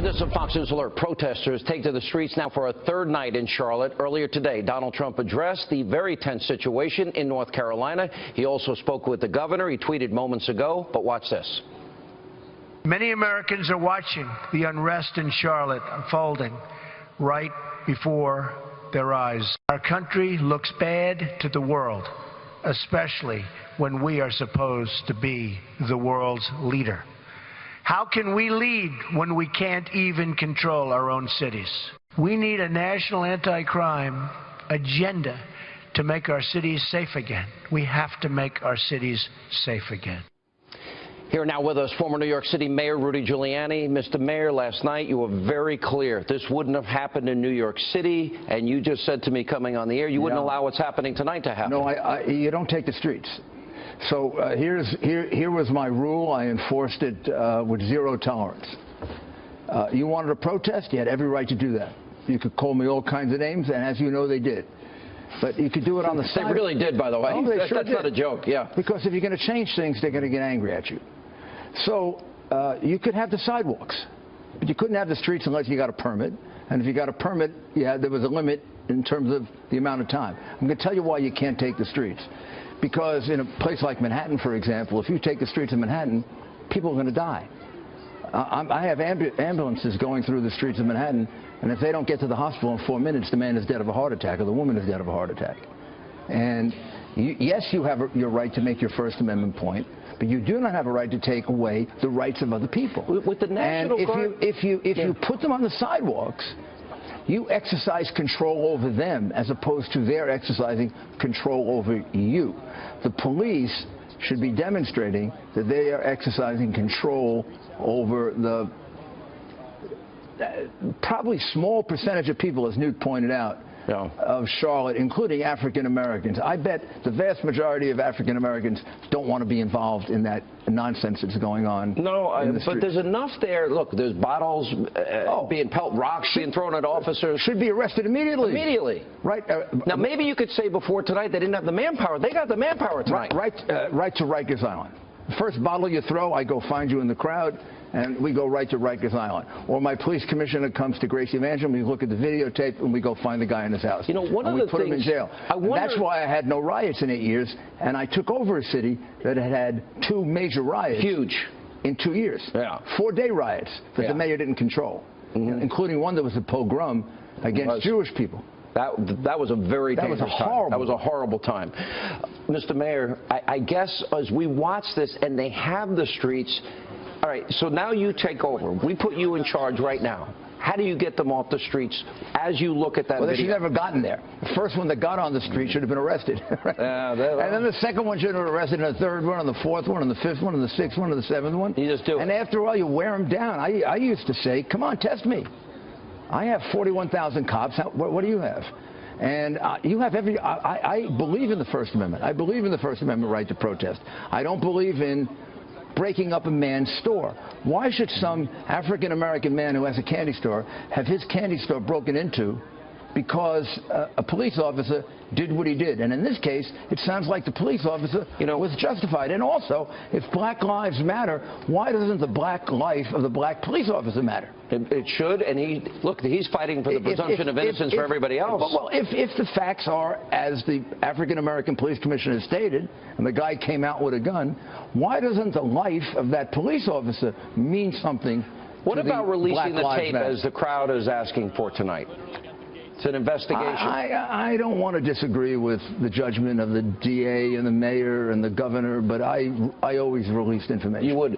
And this is Fox News Alert. Protesters take to the streets now for a third night in Charlotte. Earlier today, Donald Trump addressed the very tense situation in North Carolina. He also spoke with the governor. He tweeted moments ago, but watch this. Many Americans are watching the unrest in Charlotte unfolding right before their eyes. Our country looks bad to the world, especially when we are supposed to be the world's leader. How can we lead when we can't even control our own cities? We need a national anti-crime agenda to make our cities safe again. We have to make our cities safe again. Here now with us, former New York City Mayor Rudy Giuliani. Mr. Mayor, last night you were very clear. This wouldn't have happened in New York City, and you just said to me coming on the air you wouldn't allow what's happening tonight to happen. No, you don't take the streets. So here was my rule. I enforced it with zero tolerance. You wanted to protest, you had every right to do that. You could call me all kinds of names, and as you know, they did. But you could do it on the side. They really did, by the way. Oh, they sure That's did. not a joke, yeah. Because if you're going to change things, they're going to get angry at you. So you could have the sidewalks, but you couldn't have the streets unless you got a permit. And if you got a permit, there was a limit in terms of the amount of time. I'm going to tell you why you can't take the streets. Because in a place like Manhattan, for example, if you take the streets of Manhattan, people are going to die. I have ambulances going through the streets of Manhattan, and if they don't get to the hospital in 4 minutes, the man is dead of a heart attack or the woman is dead of a heart attack. And yes, you have your right to make your First Amendment point, but you do not have a right to take away the rights of other people. With the National Guard? If you put them on the sidewalks, you exercise control over them as opposed to their exercising control over you. The police should be demonstrating that they are exercising control over the probably small percentage of people, as Newt pointed out, of Charlotte, including African Americans. I bet the vast majority of African Americans don't want to be involved in that nonsense that's going on. No, but there's enough there. Look, there's bottles being pelted, rocks being thrown at officers. Should be arrested immediately. Immediately. Right. Now, maybe you could say before tonight they didn't have the manpower. They got the manpower tonight. Right to Rikers Island. The first bottle you throw, I go find you in the crowd, and we go right to Rikers Island. Or my police commissioner comes to Gracie Evangeline, we look at the videotape, and we go find the guy in his house. You know, one of the we put him in jail. That's why I had no riots in 8 years, and I took over a city that had had 2 major riots. Huge. In 2 years. Yeah. 4-day riots that the mayor didn't control, including one that was a pogrom against Jewish people. That was a very dangerous time. That was a horrible time. Mr. Mayor, I guess as we watch this and they have the streets, all right, so now you take over. We put you in charge right now. How do you get them off the streets as you look at that video? Well, they should never gotten there. The first one that got on the street should have been arrested. Right? And then the second one should have been arrested, and the third one, and the fourth one, and the fifth one, and the sixth one, and the seventh one. You just do it. And after all, you wear them down. I used to say, come on, test me. I have 41,000 cops. What do you have? And you have every. I believe in the First Amendment. I believe in the First Amendment right to protest. I don't believe in breaking up a man's store. Why should some African-American man who has a candy store have his candy store broken into because a police officer did what he did? And in this case, it sounds like the police officer was justified. And also, if black lives matter, why doesn't the black life of the black police officer matter? It should, and he's fighting for the presumption of innocence for everybody else. Well, if the facts are as the African-American police commissioner stated, and the guy came out with a gun, why doesn't the life of that police officer mean something? What about releasing the tape as the crowd is asking for tonight? It's an investigation. I don't want to disagree with the judgment of the DA and the mayor and the governor, but I always released information. You would.